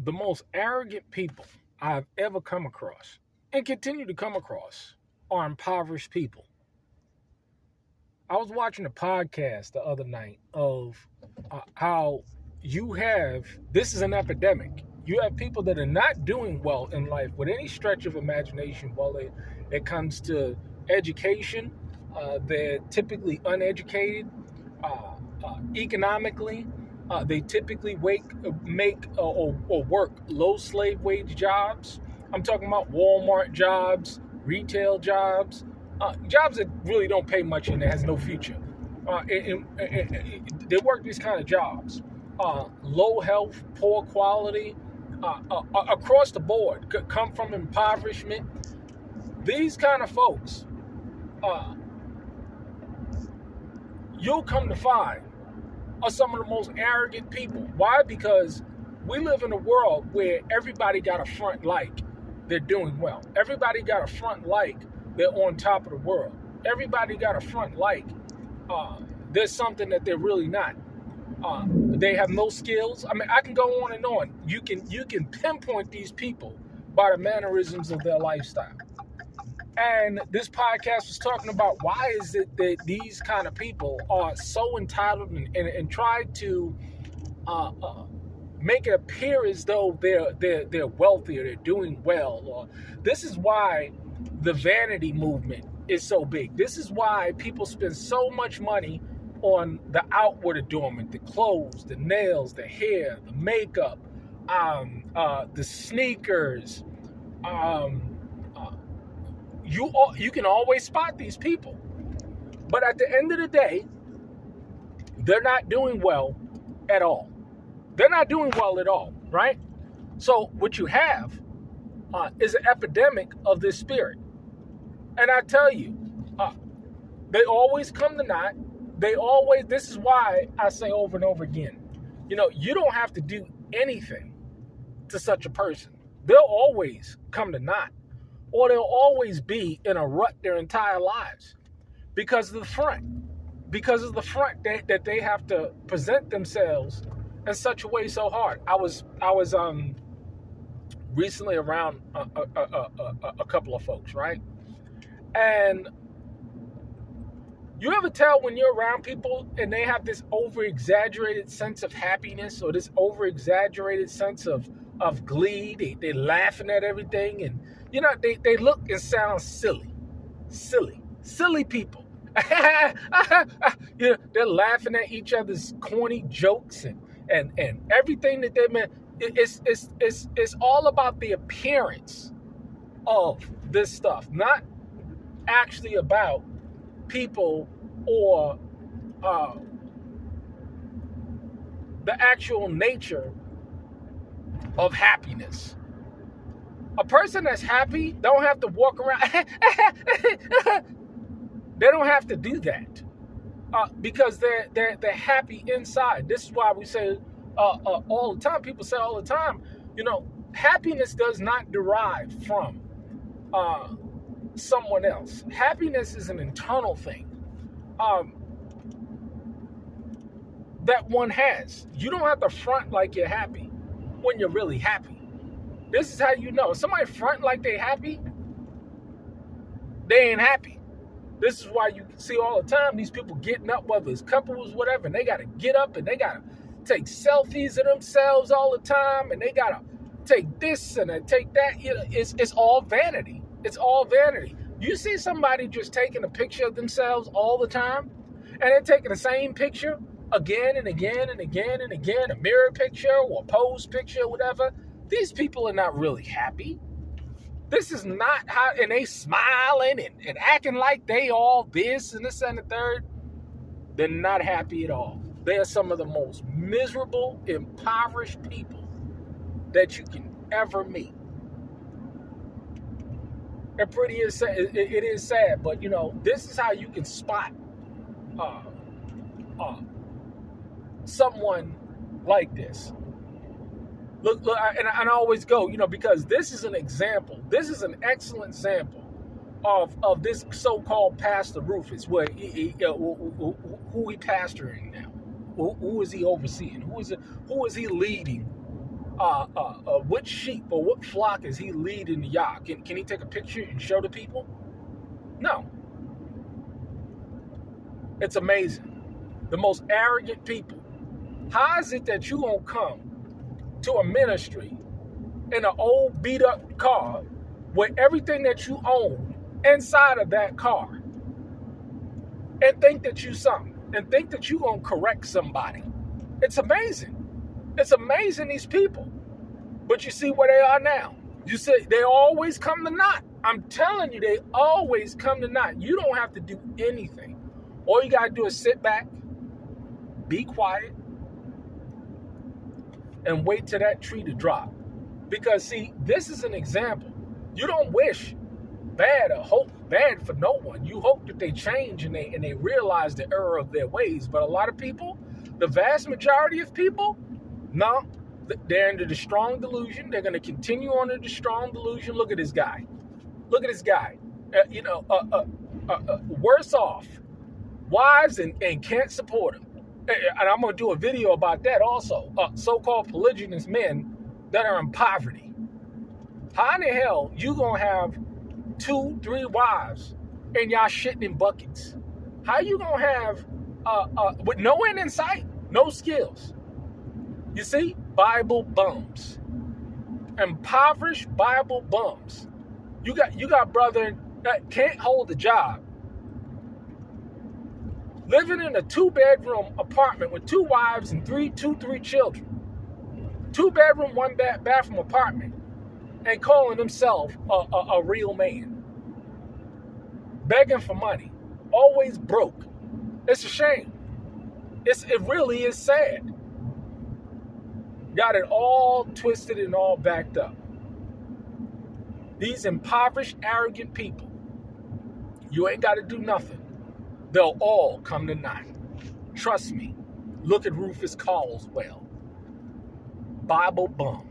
The most arrogant people I've ever come across and continue to come across are impoverished people. I was watching a podcast the other night of how this is an epidemic. You have people that are not doing well in life with any stretch of imagination while it comes to education. They're typically uneducated. Economically, they typically make or work low slave wage jobs. I'm talking about Walmart jobs, retail jobs, jobs that really don't pay much and that has no future. They work these kind of jobs. Low health, poor quality, across the board, come from impoverishment. These kind of folks, you'll come to find, are some of the most arrogant people. Why? Because we live in a world where everybody got a front like they're doing well. Everybody got a front like they're on top of the world. Everybody got a front like there's something that they're really not. They have no skills. I mean, I can go on and on. You can pinpoint these people by the mannerisms of their lifestyle. And this podcast was talking about why is it that these kind of people are so entitled and try to make it appear as though they're wealthy or they're doing well. Or this is why the vanity movement is so big. This is why people spend so much money on the outward adornment, the clothes, the nails, the hair, the makeup, the sneakers. You can always spot these people. But at the end of the day, they're not doing well at all. They're not doing well at all, right? So what you have is an epidemic of this spirit. And I tell you, they always come to naught. This is why I say over and over again, you don't have to do anything to such a person. They'll always come to naught. Or they'll always be in a rut their entire lives because of the front that they have to present themselves in such a way so hard. I was recently around a couple of folks, right? And you ever tell when you're around people and they have this over-exaggerated sense of happiness or this over-exaggerated sense of glee? They're laughing at everything, and they look and sound silly people. They're laughing at each other's corny jokes and everything that they meant. It's all about the appearance of this stuff, not actually about people or the actual nature of happiness. A person that's happy don't have to walk around. They don't have to do that because they're happy inside. This is why we say all the time. People say all the time, happiness does not derive from someone else. Happiness is an internal thing that one has. You don't have to front like you're happy when you're really happy. This is how you know. If somebody front like they happy, they ain't happy. This is why you see all the time these people getting up, whether it's couples, whatever, and they got to get up and they got to take selfies of themselves all the time, and they got to take this and take that. It's all vanity. It's all vanity. You see somebody just taking a picture of themselves all the time, and they're taking the same picture again and again and again and again, a mirror picture or a pose picture, whatever. These people are not really happy. This is not how, and they smiling and acting like they all this and this and the third. They're not happy at all. They are some of the most miserable, impoverished people that you can ever meet. It is sad, but this is how you can spot someone like this. Look, and I always go, because this is an example. This is an excellent example of this so-called Pastor Rufus, where who he pastoring now? Who is he overseeing? Who is he leading which sheep or what flock is he leading the yard? Can he take a picture and show the people? No. It's amazing. The most arrogant people. How is it that you gonna come to a ministry in an old beat up car with everything that you own inside of that car and think that you something and think that you gonna correct somebody? It's amazing. It's amazing, these people. But you see where they are now. You say they always come to naught. I'm telling you, they always come to naught. You don't have to do anything. All you got to do is sit back, be quiet, and wait till that tree to drop. Because, see, this is an example. You don't wish bad or hope bad for no one. You hope that they change and they realize the error of their ways. But a lot of people, the vast majority of people, no, they're under the strong delusion. They're going to continue under the strong delusion. Look at this guy. Look at this guy. Worse off. Wives and can't support him. And I'm going to do a video about that also. So-called polygynous men that are in poverty. How in the hell you going to have 2, 3 wives and y'all shitting in buckets? How you going to have, with no end in sight, no skills? You see? Bible bums. Impoverished Bible bums. You got brother that can't hold a job. Living in a 2-bedroom apartment with 2 wives and 3 children. 2-bedroom, 1-bathroom apartment. And calling himself a real man. Begging for money. Always broke. It's a shame. It really is sad. Got it all twisted and all backed up. These impoverished, arrogant people. You ain't got to do nothing. They'll all come to naught. Trust me. Look at Rufus Caldwell. Bible bum.